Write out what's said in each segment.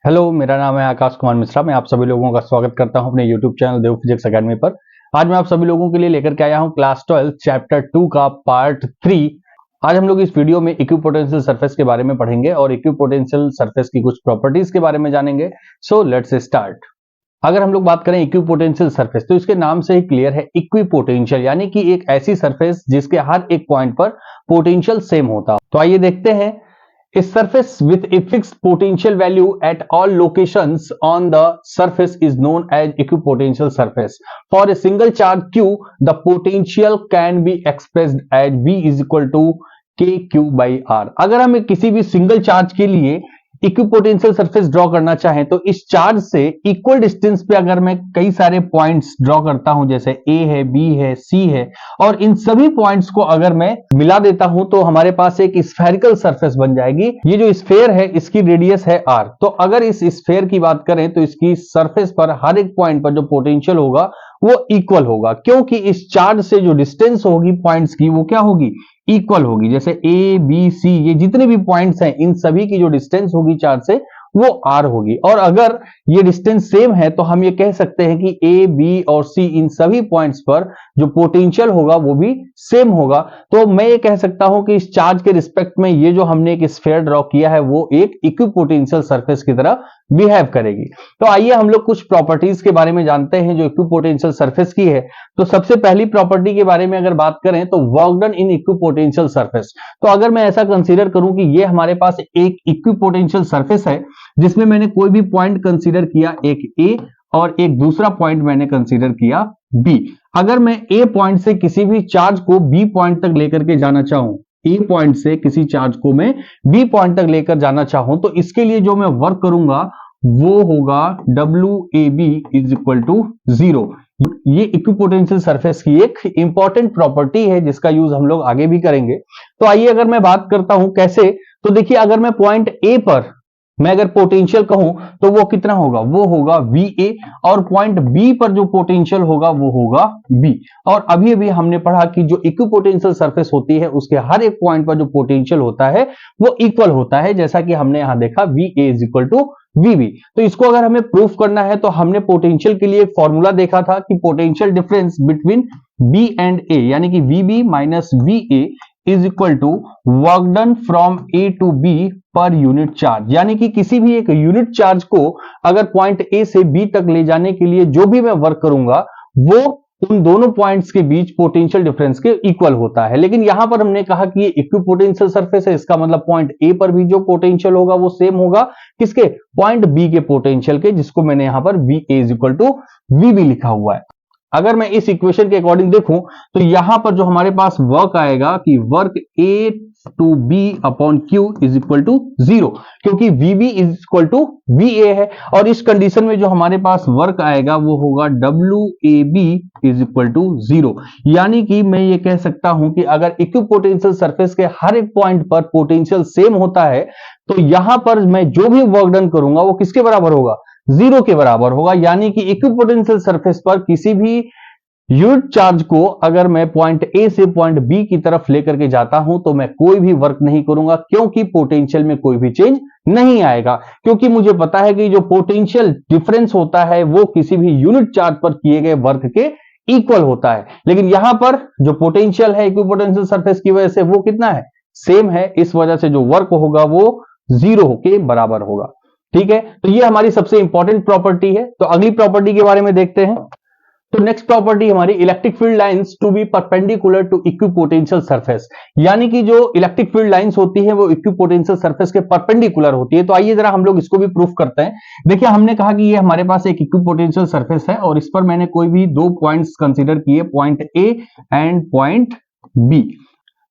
Hello, मेरा नाम है आकाश कुमार मिश्रा। मैं आप सभी लोगों का स्वागत करता हूं अपने यूट्यूब चैनल देव फिजिक्स एकेडमी पर। आज मैं आप सभी लोगों के लिए लेकर के आया हूं क्लास 12 चैप्टर 2 का पार्ट 3। आज हम लोग इस वीडियो में इक्विपोटेंशियल सरफेस के बारे में पढ़ेंगे और इक्विपोटेंशियल सरफेस की कुछ प्रॉपर्टीज के बारे में जानेंगे। So let's start. अगर हम लोग बात करें इक्विपोटेंशियल सरफेस, तो इसके नाम से ही क्लियर है, इक्विपोटेंशियल यानी कि एक ऐसी सरफेस जिसके हर एक पॉइंट पर पोटेंशियल सेम होता हो। तो आइए देखते हैं। A surface with a fixed potential value at all locations on the surface is known as equipotential surface. For a single charge Q, the potential can be expressed as V is equal to KQ by R. अगर हमें किसी भी single charge के लिए equipotential surface draw करना चाहें तो इस चार्ज से इक्वल डिस्टेंस पे अगर मैं कई सारे पॉइंट्स ड्रॉ करता हूं, जैसे ए है, बी है, सी है, और इन सभी पॉइंट्स को अगर मैं मिला देता हूं तो हमारे पास एक स्फेरिकल सरफेस बन जाएगी। ये जो स्फेयर है इसकी रेडियस है आर। तो अगर इस स्फेयर की बात करें तो इसकी सरफेस पर हर एक पॉइंट पर जो पोटेंशियल होगा वो इक्वल होगा, क्योंकि इस चार्ज से जो डिस्टेंस होगी पॉइंट्स की वो क्या होगी, इक्वल होगी। जैसे ए बी सी ये जितने भी पॉइंट्स हैं इन सभी की जो डिस्टेंस होगी चार्ज से वो आर होगी। और अगर ये डिस्टेंस सेम है तो हम ये कह सकते हैं कि ए बी और सी इन सभी पॉइंट्स पर जो पोटेंशियल होगा वो भी सेम होगा। तो मैं ये कह सकता हूं कि इस चार्ज के रिस्पेक्ट में ये जो हमने एक स्फीयर ड्रॉ किया है वो एक इक्विपोटेंशियल सरफेस की तरह बिहेव करेगी। तो आइए हम लोग कुछ प्रॉपर्टीज के बारे में जानते हैं जो इक्विपोटेंशियल सरफेस की है। तो सबसे पहली प्रॉपर्टी के बारे में अगर बात करें तो work done in equipotential surface. तो अगर मैं ऐसा कंसीडर करूं कि ये हमारे पास एक इक्विपोटेंशियल सरफेस है जिसमें मैंने कोई भी पॉइंट कंसीडर किया, एक ए और एक दूसरा पॉइंट मैंने कंसीडर किया बी। अगर मैं ए पॉइंट से किसी भी चार्ज को बी पॉइंट तक लेकर के जाना चाहूं, ए पॉइंट से किसी चार्ज को मैं बी पॉइंट तक लेकर जाना चाहूं तो इसके लिए जो मैं वर्क करूंगा वो होगा WAB इज इक्वल टू 0। ये इक्विपोटेंशियल सरफेस की एक इंपॉर्टेंट प्रॉपर्टी है जिसका यूज हम लोग आगे भी करेंगे। तो आइए अगर मैं बात करता हूं कैसे, तो देखिए अगर मैं पॉइंट ए पर मैं अगर पोटेंशियल कहूं तो वो कितना होगा, वो होगा VA, और पॉइंट बी पर जो पोटेंशियल होगा वो होगा B। और अभी अभी हमने पढ़ा कि जो इक्विपोटेंशियल सरफेस होती है उसके हर एक पॉइंट पर जो पोटेंशियल होता है वो इक्वल होता है, जैसा कि हमने यहां देखा VA is equal to VB। तो इसको अगर हमें प्रूफ करना है तो हमने पोटेंशियल के लिए एक फॉर्मूला देखा था कि potential difference between B and A यानी कि VB minus VA is equal to work done from A to B per unit charge. यानी कि किसी भी एक यूनिट चार्ज को अगर पॉइंट ए से बी तक ले जाने के लिए जो भी मैं वर्क करूंगा वो उन दोनों पॉइंट्स के बीच पोटेंशियल डिफरेंस के इक्वल होता है। लेकिन यहां पर हमने कहा कि ये इक्विपोटेंशियल सरफेस है, इसका मतलब पॉइंट ए पर भी जो पोटेंशियल होगा वो सेम होगा किसके, पॉइंट बी के पोटेंशियल के, जिसको मैंने यहां पर V A is equal to V लिखा हुआ है। अगर मैं इस इक्वेशन के अकॉर्डिंग देखूं तो यहां पर जो हमारे पास वर्क आएगा कि work A to B upon Q is equal to 0, क्योंकि VB is equal to V A है। और इस कंडीशन में जो हमारे पास वर्क आएगा वो होगा WAB इज इक्वल टू 0। यानी कि मैं ये कह सकता हूं कि अगर इक्विपोटेंशियल सरफेस के हर एक पॉइंट पर पोटेंशियल सेम होता है तो यहां पर मैं जो भी वर्क डन करूंगा वो किसके बराबर होगा, 0 के बराबर होगा। यानी कि इक्विपोटेंशियल सरफेस पर किसी भी यूनिट चार्ज को अगर मैं पॉइंट ए से पॉइंट बी की तरफ लेकर के जाता हूं तो मैं कोई भी वर्क नहीं करूंगा, क्योंकि पोटेंशियल में कोई भी चेंज नहीं आएगा। क्योंकि मुझे पता है कि जो पोटेंशियल डिफरेंस होता है वो किसी भी यूनिट चार्ज पर किए गए वर्क के इक्वल होता है। लेकिन यहां पर जो पोटेंशियल है इक्विपोटेंशियल सरफेस की वजह से वो कितना है, सेम है। इस वजह से जो वर्क होगा वो 0 के बराबर होगा। ठीक है, तो ये हमारी सबसे इंपॉर्टेंट प्रॉपर्टी है। तो अगली प्रॉपर्टी के बारे में देखते हैं। तो नेक्स्ट प्रॉपर्टी हमारी electric field lines to be perpendicular to equipotential surface. यानी कि जो इलेक्ट्रिक फील्ड लाइंस होती है वो इक्विपोटेंशियल सरफेस के परपेंडिकुलर होती है। तो आइए जरा हम लोग इसको भी प्रूफ करते हैं। देखिए हमने कहा कि ये हमारे पास एक इक्विपोटेंशियल सरफेस है और इस पर मैंने कोई भी दो पॉइंट्स कंसीडर किए, point A and point B.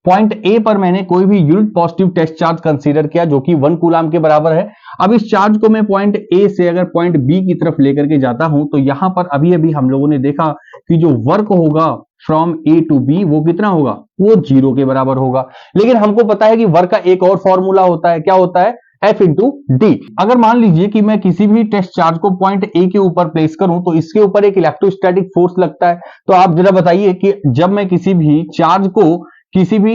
Point A पर मैंने कोई भी unit positive test charge consider किया जो कि 1 कूलाम के बराबर है। अब इस चार्ज को मैं पॉइंट ए से अगर पॉइंट बी की तरफ लेकर के जाता हूं तो यहां पर अभी अभी हम लोगों ने देखा कि जो वर्क होगा फ्रॉम ए टू बी वो कितना होगा, वो 0 के बराबर होगा। लेकिन हमको पता है कि वर्क का एक और फॉर्मूला होता है, क्या होता है, F इंटू डी। अगर मान लीजिए कि मैं किसी भी टेस्ट चार्ज को पॉइंट ए के ऊपर प्लेस करूं तो इसके ऊपर एक इलेक्ट्रोस्टैटिक फोर्स लगता है। तो आप जरा बताइए कि जब मैं किसी भी चार्ज को किसी भी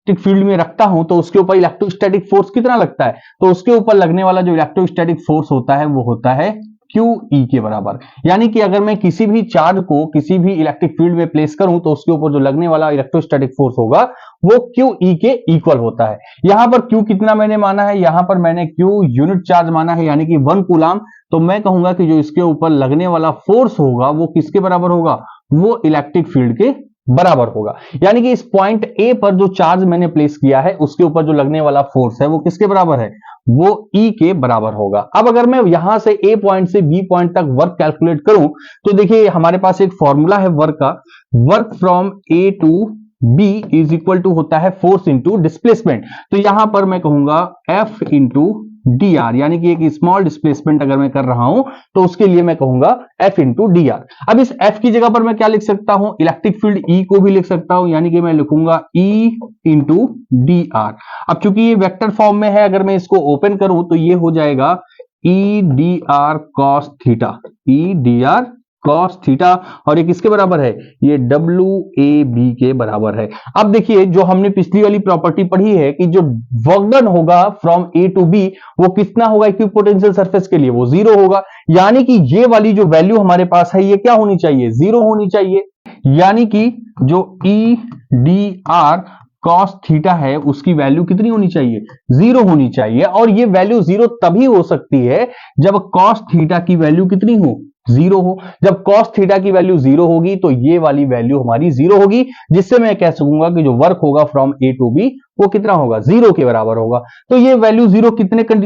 इलेक्ट्रिक फील्ड में रखता हूं तो उसके ऊपर इलेक्ट्रोस्टैटिक फोर्स कितना लगता है, तो उसके ऊपर लगने वाला जो इलेक्ट्रोस्टैटिक फोर्स होता है वो होता है QE के बराबर। यानी कि अगर मैं किसी भी चार्ज को किसी भी इलेक्ट्रिक फील्ड में प्लेस करूं तो उसके ऊपर जो लगने वाला इलेक्ट्रोस्टैटिक फोर्स होगा वो QE के इक्वल होता है। यहां पर Q कितना मैंने माना है, यहां पर मैंने Q यूनिट चार्ज माना है यानी कि 1 कूलाम। तो मैं कहूंगा कि जो इसके ऊपर लगने वाला फोर्स होगा वो किसके बराबर होगा, वो इलेक्ट्रिक फील्ड के बराबर होगा। यानी कि इस पॉइंट ए पर जो चार्ज मैंने प्लेस किया है उसके ऊपर जो लगने वाला फोर्स है वो किसके बराबर है, वो E के बराबर होगा। अब अगर मैं यहां से ए पॉइंट से बी पॉइंट तक वर्क कैलकुलेट करूं तो देखिए हमारे पास एक फॉर्मूला है वर्क का, work from A to B is equal to होता है फोर्स इंटू डिस्प्लेसमेंट। तो यहां पर मैं कहूंगा F इंटू डी आर, यानी कि एक स्मॉल डिस्प्लेसमेंट अगर मैं कर रहा हूं तो उसके लिए मैं कहूंगा F इंटू डी आर। अब इस F की जगह पर मैं क्या लिख सकता हूं, इलेक्ट्रिक फील्ड E को भी लिख सकता हूं, यानी कि मैं लिखूंगा E इंटू डी आर। अब चूंकि ये वेक्टर फॉर्म में है, अगर मैं इसको ओपन करूं तो ये हो जाएगा E D R cos theta, E D R cos theta, और ये किसके बराबर है, ये डब्ल्यू ए बी के बराबर है। अब देखिए जो हमने पिछली वाली प्रॉपर्टी पढ़ी है कि जो वर्क डन होगा फ्रॉम ए टू बी वो कितना होगा इक्विपोटेंशियल सरफेस के लिए, वो 0 होगा। यानी कि ये वाली जो वैल्यू हमारे पास है ये क्या होनी चाहिए, 0 होनी चाहिए। यानी कि जो E D R cos theta है उसकी वैल्यू कितनी होनी चाहिए, 0 होनी चाहिए। और ये वैल्यू 0 तभी हो सकती है जब कॉस थीटा की वैल्यू कितनी हो, 0 हो। जब कॉस थीटा की वैल्यू 0 होगी तो ये वाली वैल्यू हमारी 0 होगी, जिससे मैं कह सकूंगा कि जो वर्क होगा फ्रॉम ए टू बी वो कितना होगा, 0 के बराबर होगा। तो ये वैल्यू 0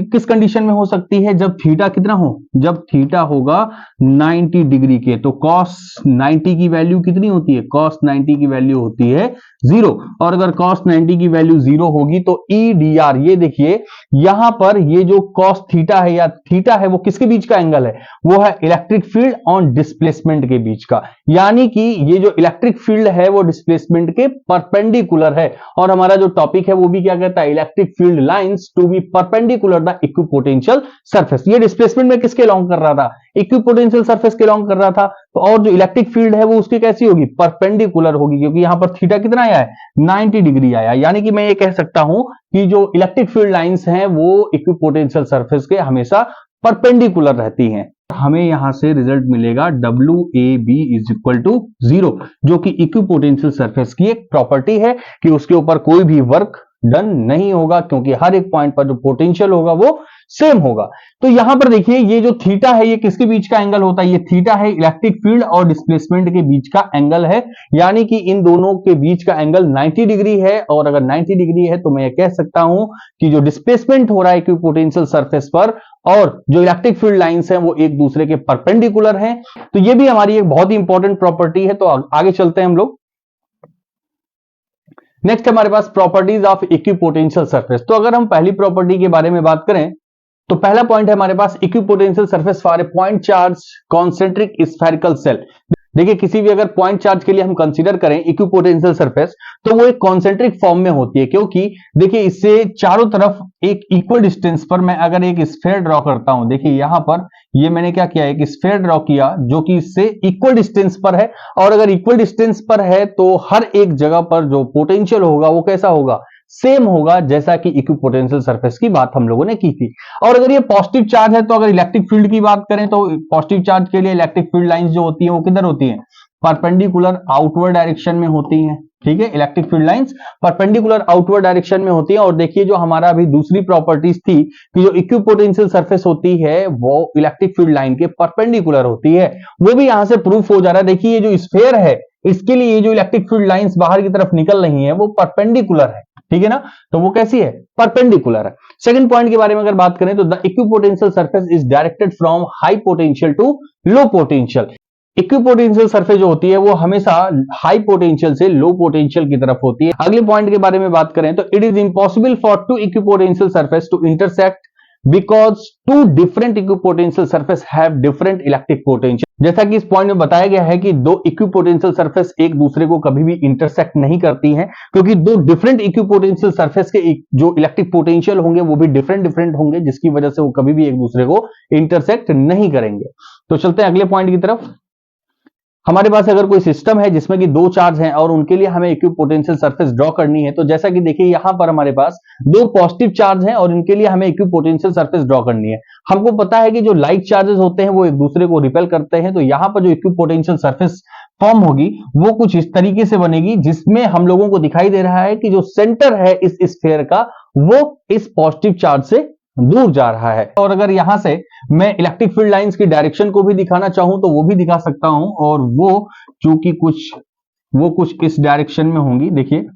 किस कंडीशन में हो सकती है, जब थीटा कितना हो, जब थीटा होगा 90 डिग्री के। तो कॉस 90 की वैल्यू कितनी होती है, कॉस 90 की वैल्यू होती है 0। और अगर कॉस 90 की वैल्यू 0 होगी तो ई डी आर, ये देखिए यहां पर ये जो कॉस थीटा है या थीटा है वो किसके बीच का एंगल है, वो है इलेक्ट्रिक फील्ड ऑन डिस्प्लेसमेंट के बीच का। यानी कि ये जो इलेक्ट्रिक फील्ड है वो डिस्प्लेसमेंट के परपेंडिकुलर है। और हमारा जो टॉपिक है वो भी क्या कहता है, electric field lines to be perpendicular the equipotential surface. ये डिस्प्लेसमेंट में किसके लॉन्ग कर रहा था, इक्विपोटेंशियल सरफेस के लॉन्ग कर रहा था। तो और जो इलेक्ट्रिक फील्ड है वो उसकी कैसी होगी, परपेंडिकुलर होगी, क्योंकि यहां पर थीटा कितना आया है, 90 डिग्री आया। यानी कि मैं ये कह सकता हूं कि जो इलेक्ट्रिक फील्ड लाइंस हैं वो इक्विपोटेंशियल सरफेस के हमेशा परपेंडिकुलर रहती हैं। हमें यहां से रिजल्ट मिलेगा W A B is equal to 0, जो कि इक्विपोटेंशियल सरफेस की एक प्रॉपर्टी है कि उसके ऊपर कोई भी वर्क डन नहीं होगा, क्योंकि हर एक पॉइंट पर जो पोटेंशियल होगा वो सेम होगा। तो यहां पर देखिए ये जो थीटा है ये किसके बीच का एंगल होता है, ये थीटा है इलेक्ट्रिक फील्ड और डिस्प्लेसमेंट के बीच का एंगल है। यानी कि इन दोनों के बीच का एंगल 90 डिग्री है। और अगर 90 डिग्री है तो मैं ये कह सकता हूं कि जो डिस्प्लेसमेंट हो रहा है इक्विपोटेंशियल सरफेस पर और जो इलेक्ट्रिक फील्ड लाइंस हैं वो एक दूसरे के परपेंडिकुलर हैं। तो ये भी हमारी एक बहुत ही इंपॉर्टेंट प्रॉपर्टी है। तो आगे चलते हैं हम लोग। नेक्स्ट हमारे पास प्रॉपर्टीज ऑफ इक्विपोटेंशियल सरफेस। तो अगर हम पहली प्रॉपर्टी के बारे में बात करें तो पहला पॉइंट है हमारे पास equipotential surface for a point charge concentric spherical shell. देखिए किसी भी अगर पॉइंट चार्ज के लिए हम कंसीडर करें इक्विपोटेंशियल सरफेस तो वो एक कॉन्सेंट्रिक फॉर्म में होती है, क्योंकि देखिए इससे चारों तरफ एक इक्वल डिस्टेंस पर मैं अगर एक स्फेयर ड्रॉ करता हूं, देखिए यहां पर ये मैंने क्या किया, एक स्फेयर ड्रॉ किया जो कि इससे इक्वल डिस्टेंस पर है। और अगर इक्वल डिस्टेंस पर है तो हर एक जगह पर जो पोटेंशियल होगा वो कैसा होगा, सेम होगा, जैसा कि इक्विपोटेंशियल सरफेस की बात हम लोगों ने की थी। और अगर ये पॉजिटिव चार्ज है तो अगर इलेक्ट्रिक फील्ड की बात करें तो पॉजिटिव चार्ज के लिए इलेक्ट्रिक फील्ड लाइंस जो होती हैं वो किधर होती हैं, परपेंडिकुलर आउटवर्ड डायरेक्शन में होती हैं। ठीक है, electric field lines perpendicular outward direction में होती है। और देखिए जो हमारा अभी दूसरी प्रॉपर्टीज थी कि जो इक्विपोटेंशियल सरफेस होती है वो इलेक्ट्रिक फील्ड लाइन के परपेंडिकुलर होती है, वो भी यहां से प्रूफ हो जा रहा है। देखिए ये जो स्फेयर है इसके लिए ये जो इलेक्ट्रिक फील्ड लाइंस बाहर की तरफ निकल रही है वो परपेंडिकुलर है। ठीक है ना, तो वो कैसी है, परपेंडिकुलर है। सेकंड पॉइंट के बारे में अगर बात करें तो the equipotential surface is directed from high potential to low potential. Equipotential surface जो होती है वो हमेशा हाई पोटेंशियल से लो पोटेंशियल की तरफ होती है। अगले पॉइंट के बारे में बात करें तो it is impossible for two equipotential surface to intersect because two different equipotential surface have different electric potential. जैसा कि इस पॉइंट में बताया गया है कि दो इक्विपोटेंशियल सरफेस एक दूसरे को कभी भी इंटरसेक्ट नहीं करती हैं, क्योंकि दो डिफरेंट इक्विपोटेंशियल सरफेस के जो इलेक्ट्रिक पोटेंशियल होंगे वो भी डिफरेंट होंगे, जिसकी वजह से वो कभी भी एक दूसरे को इंटरसेक्ट नहीं करेंगे। तो चलते हैं अगले पॉइंट की तरफ। हमारे पास अगर कोई सिस्टम है जिसमें कि दो चार्ज हैं और उनके लिए हमें इक्विपोटेंशियल सरफेस ड्रॉ करनी है, तो जैसा कि देखिए यहां पर हमारे पास दो पॉजिटिव चार्ज हैं और इनके लिए हमें इक्विपोटेंशियल सरफेस ड्रॉ करनी है। हमको पता है कि जो लाइक चार्जेस होते हैं वो एक दूसरे को रिपेल करते हैं, तो यहां पर जो इक्विपोटेंशियल सरफेस फॉर्म होगी वो कुछ इस तरीके से बनेगी, जिसमें हम लोगों को दिखाई दे रहा है कि जो सेंटर है इस स्फीयर का वो इस पॉजिटिव चार्ज से दूर जा रहा है। और अगर यहां से मैं इलेक्ट्रिक फील्ड लाइंस की डायरेक्शन को भी दिखाना चाहूं तो वो भी दिखा सकता हूं, और वो चूंकि कुछ इस डायरेक्शन में होंगी, देखिए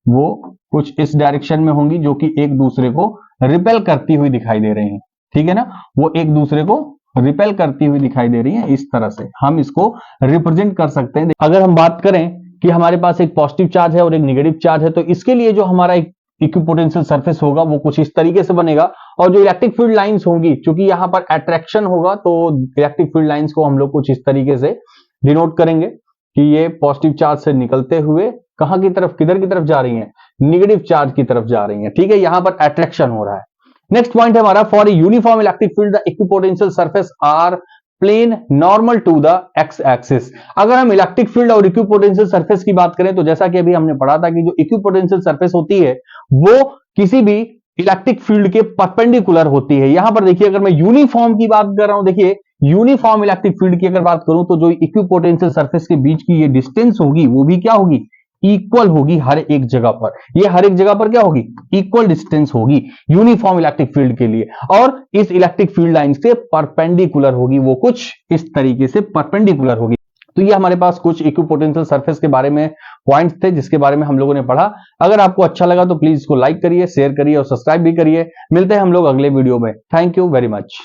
वो कुछ इस डायरेक्शन में होंगी जो कि एक दूसरे को रिपेल करती हुई दिखाई दे रही हैं, ठीक है ना, वो एक दूसरे को रिपेल करती हुई दिखाई दे रही है। इस तरह से हम इसको रिप्रेजेंट कर सकते हैं। अगर हम बात करें कि हमारे पास एक पॉजिटिव चार्ज है और एक नेगेटिव चार्ज है, तो इसके लिए जो हमारा इक्विपोटेंशियल सरफेस होगा वो कुछ इस तरीके से बनेगा, और जो इलेक्ट्रिक फील्ड लाइंस होंगी, क्योंकि यहां पर अट्रैक्शन होगा तो इलेक्ट्रिक फील्ड लाइंस को हम लोग कुछ इस तरीके से डिनोट करेंगे कि ये पॉजिटिव चार्ज से निकलते हुए कहां की तरफ, किधर की तरफ जा रही हैं, नेगेटिव चार्ज की तरफ जा रही हैं, ठीक है, यहां पर अट्रैक्शन हो रहा है। नेक्स्ट पॉइंट है हमारा, for uniform electric field the equipotential surface are plane normal to the X axis. अगर हम इलेक्ट्रिक फील्ड और इक्विपोटेंशियल सरफेस की बात करें तो जैसा कि अभी हमने पढ़ा था कि जो इक्विपोटेंशियल सरफेस होती है वो किसी भी इलेक्ट्रिक फील्ड के परपेंडिकुलर होती है। यहां पर देखिए अगर मैं यूनिफॉर्म की बात कर रहा हूं, देखिए यूनिफॉर्म इलेक्ट्रिक फील्ड की अगर बात करूं तो जो इक्विपोटेंशियल सरफेस के बीच की ये डिस्टेंस होगी वो भी क्या होगी, इक्वल होगी हर एक जगह पर। ये हर एक जगह पर क्या होगी, इक्वल डिस्टेंस होगी यूनिफॉर्म इलेक्ट्रिक फील्ड के लिए, और इस इलेक्ट्रिक फील्ड लाइन से परपेंडिकुलर होगी, वो कुछ इस तरीके से परपेंडिकुलर होगी। तो ये हमारे पास कुछ इक्विपोटेंशियल सरफेस के बारे में पॉइंट्स थे जिसके बारे में हम लोगों ने पढ़ा। अगर आपको अच्छा लगा तो प्लीज इसको लाइक करिए, शेयर करिए और सब्सक्राइब भी करिए। मिलते हैं हम लोग अगले वीडियो में। Thank you very much.